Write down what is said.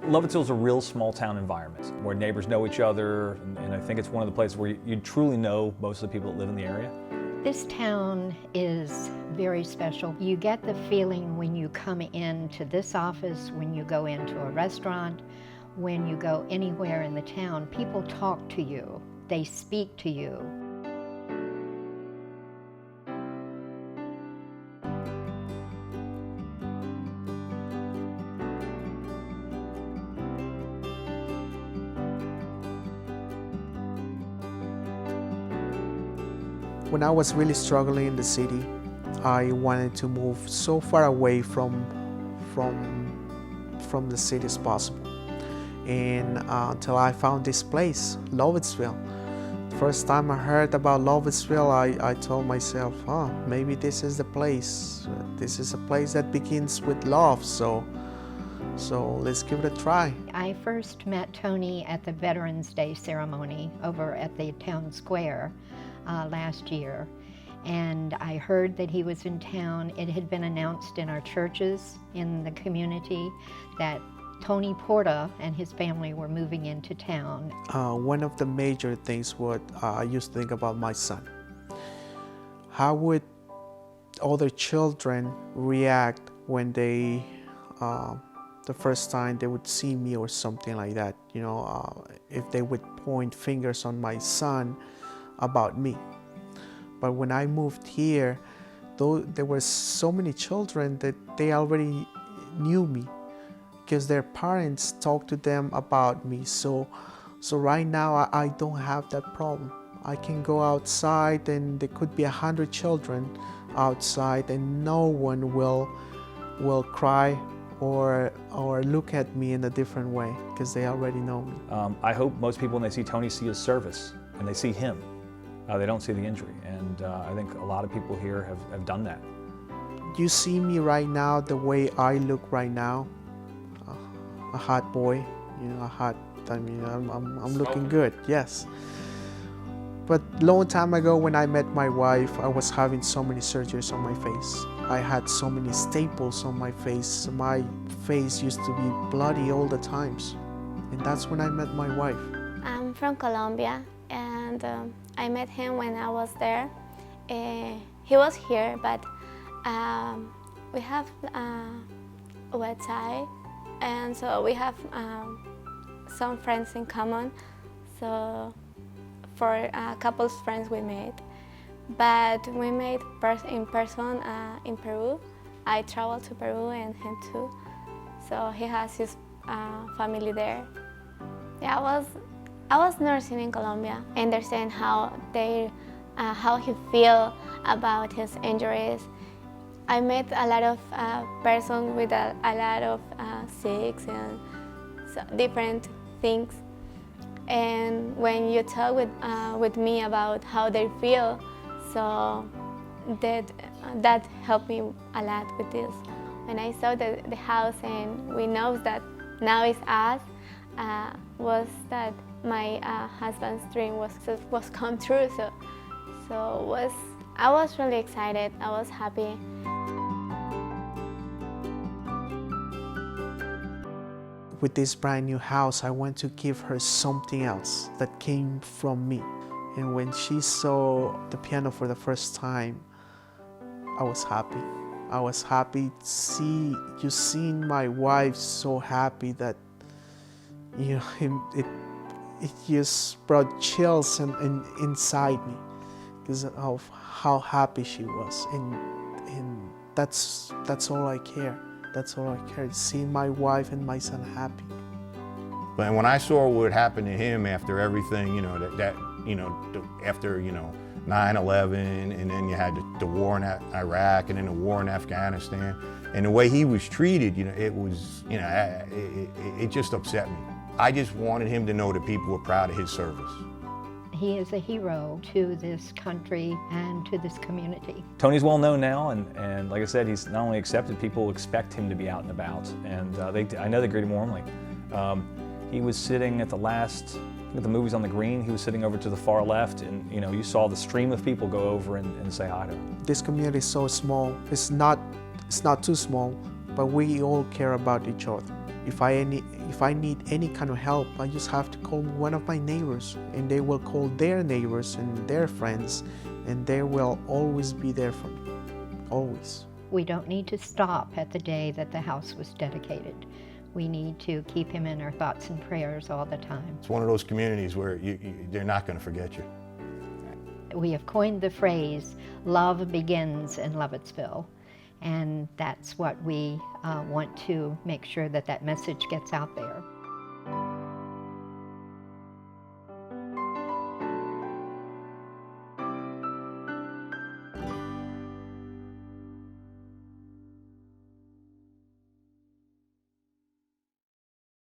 Lovettsville is a real small town environment where neighbors know each other, and I think it's one of the places where you truly know most of the people that live in the area. This town is very special. You get the feeling when you come into this office, when you go into a restaurant, when you go anywhere in the town, people talk to you, they speak to you. When I was really struggling in the city, I wanted to move so far away from the city as possible. And until I found this place, Lovettsville. First time I heard about Lovettsville, I told myself, oh, maybe this is the place. This is a place that begins with love, so let's give it a try. I first met Tony at the Veterans Day ceremony over at the town square last year, and I heard that he was in town. It had been announced in our churches in the community that Tony Porta and his family were moving into town. One of the major things what I used to think about my son. How would other children react when they, the first time they would see me or something like that, you know, if they would point fingers on my son about me. But when I moved here, though there were so many children that they already knew me because their parents talked to them about me. So right now I don't have that problem. I can go outside and there could be 100 children outside and no one will cry or look at me in a different way because they already know me. I hope most people, when they see Tony, see his service and they see him. They don't see the injury, and I think a lot of people here have done that. You see me right now the way I look right now, a hot boy, you know, I'm looking good, yes. But long time ago when I met my wife, I was having so many surgeries on my face. I had so many staples on my face. My face used to be bloody all the times, and that's when I met my wife. I'm from Colombia, and I met him when I was there. He was here, but we have a website, and so we have some friends in common. So for a couple of friends we made, but we made in person in Peru. I traveled to Peru and him too. So he has his family there. Yeah, I was nursing in Colombia. I understand how he feel about his injuries. I met a lot of persons with a lot of sick and so different things. And when you talk with me about how they feel, so that helped me a lot with this. When I saw the house and we know that now it's us, was that my husband's dream was come true. So I was really excited. I was happy. With this brand new house, I want to give her something else that came from me. And when she saw the piano for the first time, I was happy. I was happy to see you seeing my wife so happy that, you know, it just brought chills inside me because of how happy she was, and that's all I care. That's all I care, seeing my wife and my son happy. But when I saw what happened to him after everything, you know, after, you know, 9/11, and then you had the war in Iraq, and then the war in Afghanistan, and the way he was treated, you know, it was, you know, it just upset me. I just wanted him to know that people were proud of his service. He is a hero to this country and to this community. Tony's well known now, and like I said, he's not only accepted, people expect him to be out and about, and I know they greet him warmly. He was sitting at the last, at the movies on the green, he was sitting over to the far left, and you know, you saw the stream of people go over and say hi to him. This community is so small. It's not too small, but we all care about each other. If I need any kind of help, I just have to call one of my neighbors, and they will call their neighbors and their friends, and they will always be there for me, always. We don't need to stop at the day that the house was dedicated. We need to keep him in our thoughts and prayers all the time. It's one of those communities where they're not going to forget you. We have coined the phrase, love begins in Lovettsville, and that's what we want to make sure that that message gets out there.